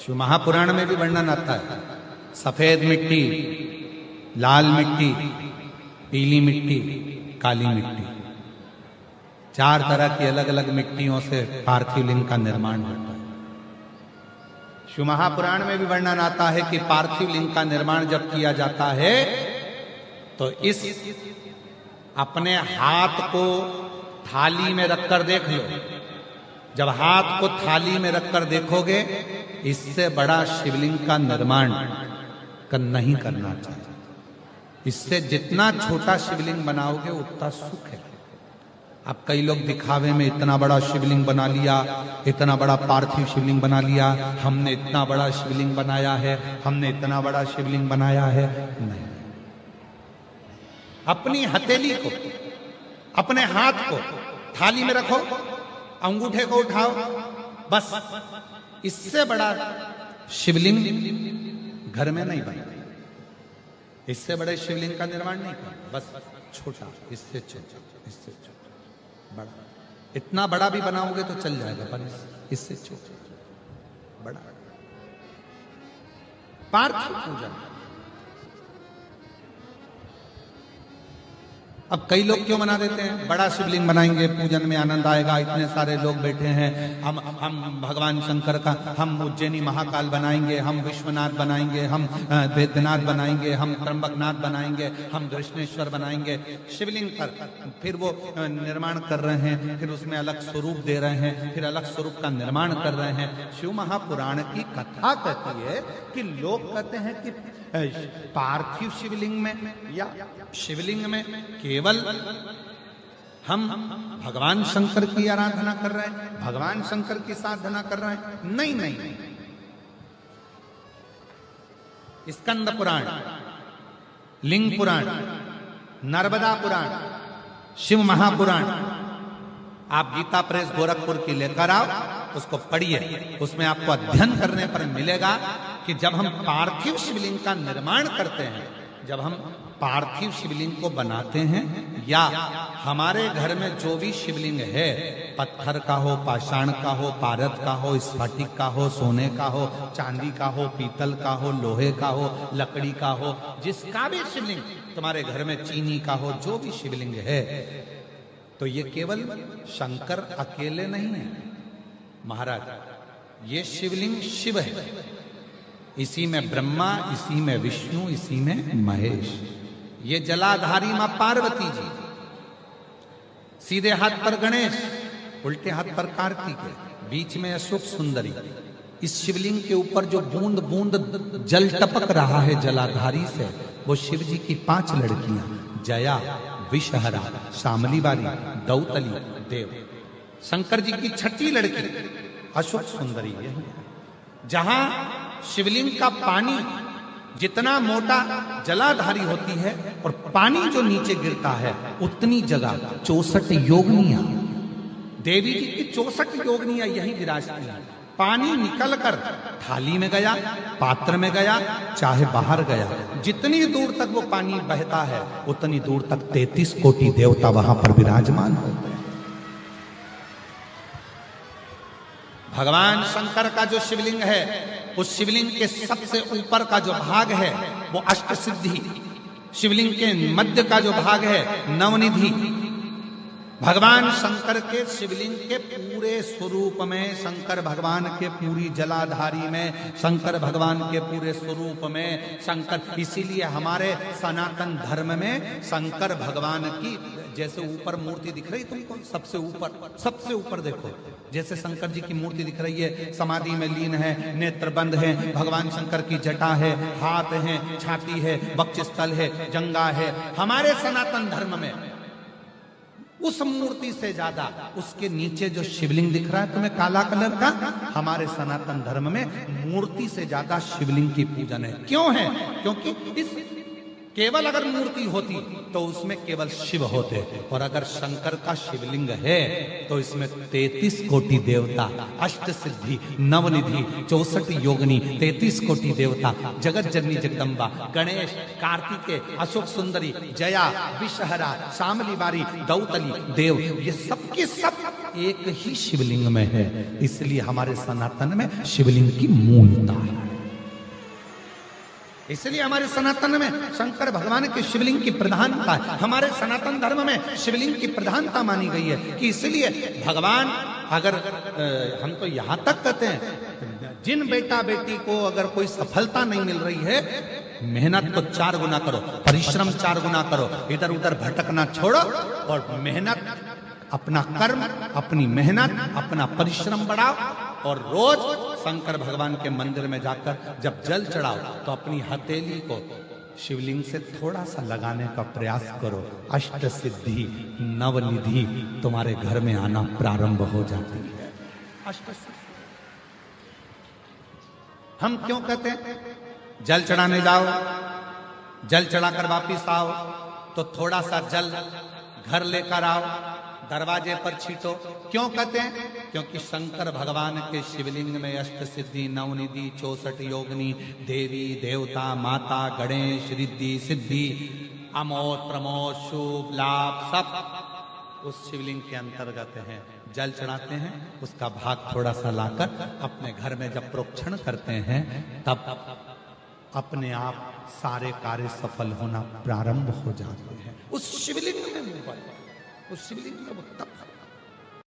शिव महापुराण में भी वर्णन आता है, सफेद मिट्टी, लाल मिट्टी, पीली मिट्टी, काली मिट्टी, 4 तरह की अलग अलग मिट्टियों से पार्थिव लिंग का निर्माण होता है। शिव महापुराण में भी वर्णन आता है कि पार्थिव लिंग का निर्माण जब किया जाता है तो इस अपने हाथ को थाली में रखकर देख लो। जब हाथ को थाली में रखकर देखोगे, इससे बड़ा शिवलिंग का निर्माण नहीं करना चाहिए। इससे जितना छोटा शिवलिंग बनाओगे उतना सुख है। अब कई लोग दिखावे में इतना बड़ा शिवलिंग बना लिया, इतना बड़ा पार्थिव शिवलिंग बना लिया, हमने इतना बड़ा शिवलिंग बनाया है, हमने इतना बड़ा शिवलिंग बनाया है। नहीं, अपनी हथेली को, अपने हाथ को थाली में रखो, अंगूठे को उठाओ, बस। इससे बड़ा शिवलिंग घर में नहीं बना, इससे बड़े शिवलिंग का निर्माण नहीं करना, बस छोटा, इससे छोटा, इससे छोटा, बड़ा। इतना बड़ा भी बनाओगे तो चल जाएगा, पर इससे छोटा बड़ा। पार्थिव पूजन। अब कई लोग क्यों बना देते हैं, बड़ा शिवलिंग बनाएंगे, पूजन में आनंद आएगा, इतने सारे लोग बैठे हैं, हम भगवान शंकर का, हम उज्जैनी महाकाल बनाएंगे, हम विश्वनाथ बनाएंगे, हम वैद्यनाथ बनाएंगे, हम त्र्यंबकनाथ बनाएंगे, हम कृष्णेश्वर बनाएंगे शिवलिंग पर। फिर वो निर्माण कर रहे हैं, फिर उसमें अलग स्वरूप दे रहे हैं, फिर अलग स्वरूप का निर्माण कर रहे हैं। शिव महापुराण की कथा कहती है कि लोग कहते हैं कि पार्थिव शिवलिंग में या शिवलिंग में केवल हम भगवान शंकर की आराधना कर रहे हैं, भगवान शंकर की साधना कर रहे हैं। नहीं नहीं, स्कंद पुराण, लिंग पुराण, नर्मदा पुराण, शिव महापुराण, आप गीता प्रेस गोरखपुर की लेकर आओ, उसको पढ़िए। उसमें आपको अध्ययन करने पर मिलेगा कि जब हम पार्थिव शिवलिंग का निर्माण करते हैं, जब हम पार्थिव शिवलिंग को बनाते हैं, या हमारे घर में जो भी शिवलिंग है, पत्थर का हो, पाषाण का हो, पारद का हो, स्फटिक का हो, सोने का हो, चांदी का हो, पीतल का हो, लोहे का हो, लकड़ी का हो, जिसका भी शिवलिंग तुम्हारे घर में, चीनी का हो, जो भी शिवलिंग है, तो ये केवल शंकर अकेले नहीं है महाराज, ये शिवलिंग शिव है। इसी में ब्रह्मा, इसी में विष्णु, इसी में महेश। ये जलाधारी मां पार्वती जी, सीधे हाथ पर गणेश, उल्टे हाथ पर कार्तिक है, बीच में अशोक सुंदरी। इस शिवलिंग के ऊपर जो बूंद बूंद जल टपक रहा है जलाधारी से, वो शिव जी की 5 लड़कियां, जया, विषहरा, शामली बारी, दौतली, देव। शंकर जी की 6ठी लड़की अशोक सुंदरी है। जहां शिवलिंग का पानी जितना मोटा जलाधारी होती है और पानी जो नीचे गिरता है, उतनी जगह 64 योगनियां, देवी जी की 64 योगनियां यही विराजती हैं। पानी निकलकर थाली में गया, पात्र में गया, चाहे बाहर गया, जितनी दूर तक वो पानी बहता है, उतनी दूर तक 33 कोटि देवता वहां पर विराजमान होते हैं। भगवान शंकर का जो शिवलिंग है, उस शिवलिंग के सबसे ऊपर का जो भाग है वो अष्ट सिद्धि, शिवलिंग के मध्य का जो भाग है नवनिधि। भगवान शंकर के शिवलिंग के पूरे स्वरूप में, शंकर भगवान के पूरी जलाधारी में, शंकर भगवान के पूरे स्वरूप में शंकर, इसीलिए हमारे सनातन धर्म में शंकर भगवान की जैसे ऊपर मूर्ति दिख रही तुमको, सबसे ऊपर देखो, जैसे शंकर जी की मूर्ति दिख रही है, समाधि में लीन है, नेत्र बंद है, भगवान शंकर की जटा है, हाथ है, छाती है, वक्षस्थल है, जंगा है। हमारे सनातन धर्म में उस मूर्ति से ज्यादा उसके नीचे जो शिवलिंग दिख रहा है तुम्हें काला कलर का, हमारे सनातन धर्म में मूर्ति से ज्यादा शिवलिंग की पूजन है। क्यों है? क्योंकि इस केवल अगर मूर्ति होती तो उसमें केवल शिव होते, और अगर शंकर का शिवलिंग है तो इसमें 33 कोटि देवता, अष्ट सिद्धि, नवनिधि, 64 योगिनी, 33 कोटि देवता, जगत जननी जगदम्बा, गणेश, कार्तिकेय, अशोक सुंदरी, जया, विषहरा, शामली बारी, दौतली, देव, ये सब के सब एक ही शिवलिंग में है। इसलिए हमारे सनातन में शिवलिंग की मूलता है। इसलिए हमारे सनातन में शंकर भगवान के शिवलिंग की प्रधानता है। हमारे सनातन धर्म में शिवलिंग की प्रधानता मानी गई है कि इसलिए भगवान, अगर हम तो यहां तक कहते हैं, जिन बेटा बेटी को अगर कोई सफलता नहीं मिल रही है, मेहनत तो 4 गुना करो, परिश्रम 4 गुना करो, इधर उधर भटकना छोड़ो और मेहनत, अपना कर्म, अपनी मेहनत, अपना परिश्रम बढ़ाओ, और रोज शंकर भगवान के मंदिर में जाकर जब जल चढ़ाओ तो अपनी हथेली को शिवलिंग से थोड़ा सा लगाने का प्रयास करो। अष्ट सिद्धि, नवनिधि तुम्हारे घर में आना प्रारंभ हो जाती है। अष्ट सिद्धि हम क्यों कहते हैं? जल चढ़ाने जाओ, जल चढ़ाकर वापिस आओ तो थोड़ा सा जल घर लेकर आओ, दरवाजे पर छीटो। क्यों कहते हैं? क्योंकि शंकर भगवान के शिवलिंग में अष्ट सिद्धि, नवनिधि, 64 योगिनी, देवी देवता, माता, गणेश, रिद्धि सिद्धि, अमोद प्रमोद, शुभ लाभ सब उस शिवलिंग के अंतर्गत है। जल चढ़ाते हैं, उसका भाग थोड़ा सा लाकर अपने घर में जब प्रोक्षण करते हैं तब अपने आप सारे कार्य सफल होना प्रारंभ हो जाते हैं। उस शिवलिंग में उस शिवलिंग में वो तप